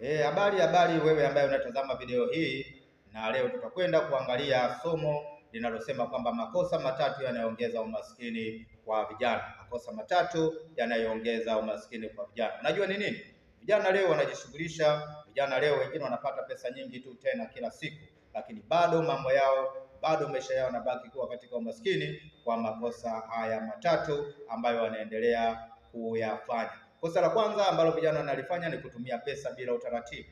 Habari wewe ambaye unatazama video hii, na leo tutakwenda kuangalia somo linalosema kwamba makosa matatu yanayoongeza umaskini kwa vijana. Makosa matatu yanayoongeza umaskini kwa vijana. Unajua ni nini? Vijana leo wanajishughulisha, vijana leo wengine wanapata pesa nyingi tu tena kila siku, lakini bado mambo yao, bado maisha yao yanabaki kuwa katika umaskini kwa makosa haya matatu ambayo wanaendelea kuyafanya. Kosa la kwanza ambalo vijana wanalifanya ni kutumia pesa bila utaratibu.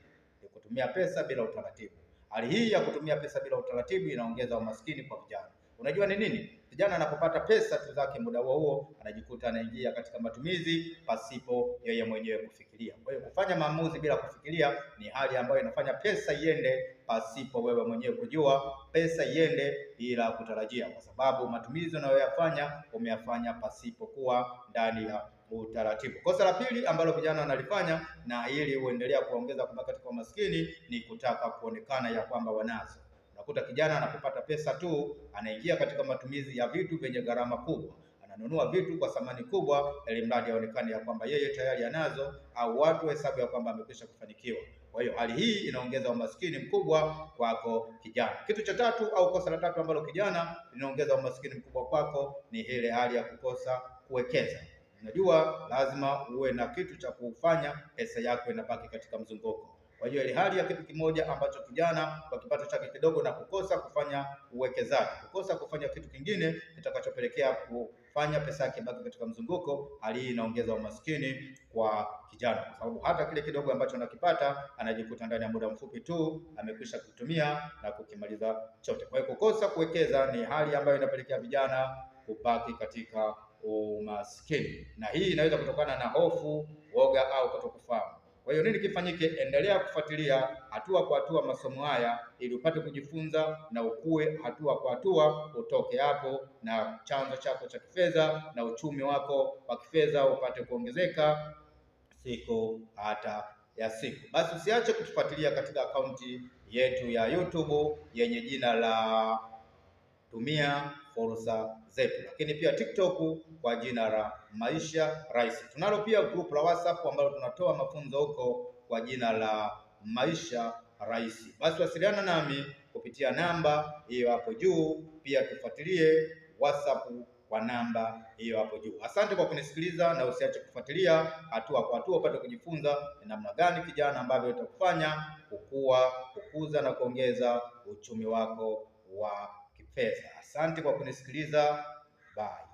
Hali hii ya kutumia pesa bila utaratibu inaongeza umaskini kwa vijana. Unajua ni nini? Kijana anapopata pesa tu zake, muda huo anajikuta anaingia katika matumizi pasipo yeye mwenyewe kufikiria. Kwa hiyo kufanya maamuzi bila kufikiria ni hali ambayo inafanya pesa iende pasipo wewe mwenyewe kujua, pesa iende bila kutarajia, kwa sababu matumizi unayoyafanya umeyafanya pasipo kuwa ndani ya utaratibu. Kosa la pili ambalo vijana wanalifanya na ili huendelea kuongeza kubaki katika umaskini ni kutaka kuonekana ya kwamba wanazo. Unakuta kijana anapopata pesa tu anaingia katika matumizi ya vitu vyenye gharama kubwa, ananunua vitu kwa thamani kubwa ili mradi aonekane ya kwamba yeye tayari anazo au watu hesabu ya kwamba amekwisha kufanikiwa. Kwa hiyo hali hii inaongeza umaskini mkubwa kwako kijana. Kitu cha tatu au kosa la tatu ambalo kijana linaongeza umaskini mkubwa kwako ni ile hali ya kukosa kuwekeza. Unajua lazima uwe na kitu cha kufanya pesa yako inabaki katika mzunguko. Kwa hiyo ile hali ya kitu kimoja ambacho kijana kwa kipato chake kidogo na kukosa kufanya uwekezaji, kukosa kufanya kitu kingine kitakachopelekea kufanya pesa yake ibaki katika mzunguko, hali hii inaongeza umaskini kwa kijana, kwa sababu hata kile kidogo ambacho anakipata anajikuta ndani ya muda mfupi tu amekwisha kutumia na kukimaliza chote. Kwa hiyo kukosa kuwekeza ni hali ambayo inapelekea vijana kubaki katika umaskini, na hii inaweza kutokana na hofu, woga au kutokufahamu. Kwa hiyo nini kifanyike? Endelea kufuatilia hatua kwa hatua masomo haya ili upate kujifunza na ukue hatua kwa hatua, utoke hapo na chanzo chako cha kifedha na uchumi wako wa kifedha upate kuongezeka siku hata ya siku. Basi usiache kutufuatilia katika akaunti yetu ya YouTube yenye jina la Tumia Fursa Zetu, lakini pia TikTok kwa jina la Maisha Rahisi. Tunalo pia group la WhatsApp ambalo tunatoa mafunzo huko kwa jina la Maisha Rahisi. Basi wasiliana nami kupitia namba hiyo hapo juu, pia tufuatilie WhatsApp kwa namba hiyo hapo juu. Asante kwa kunisikiliza na usiache kufuatilia hatua kwa hatua upate kujifunza ni namna gani kijana ambavyo itakufanya kukua, kukuza na kuongeza uchumi wako wa kifedha. Asante kwa kunisikiliza. Bye.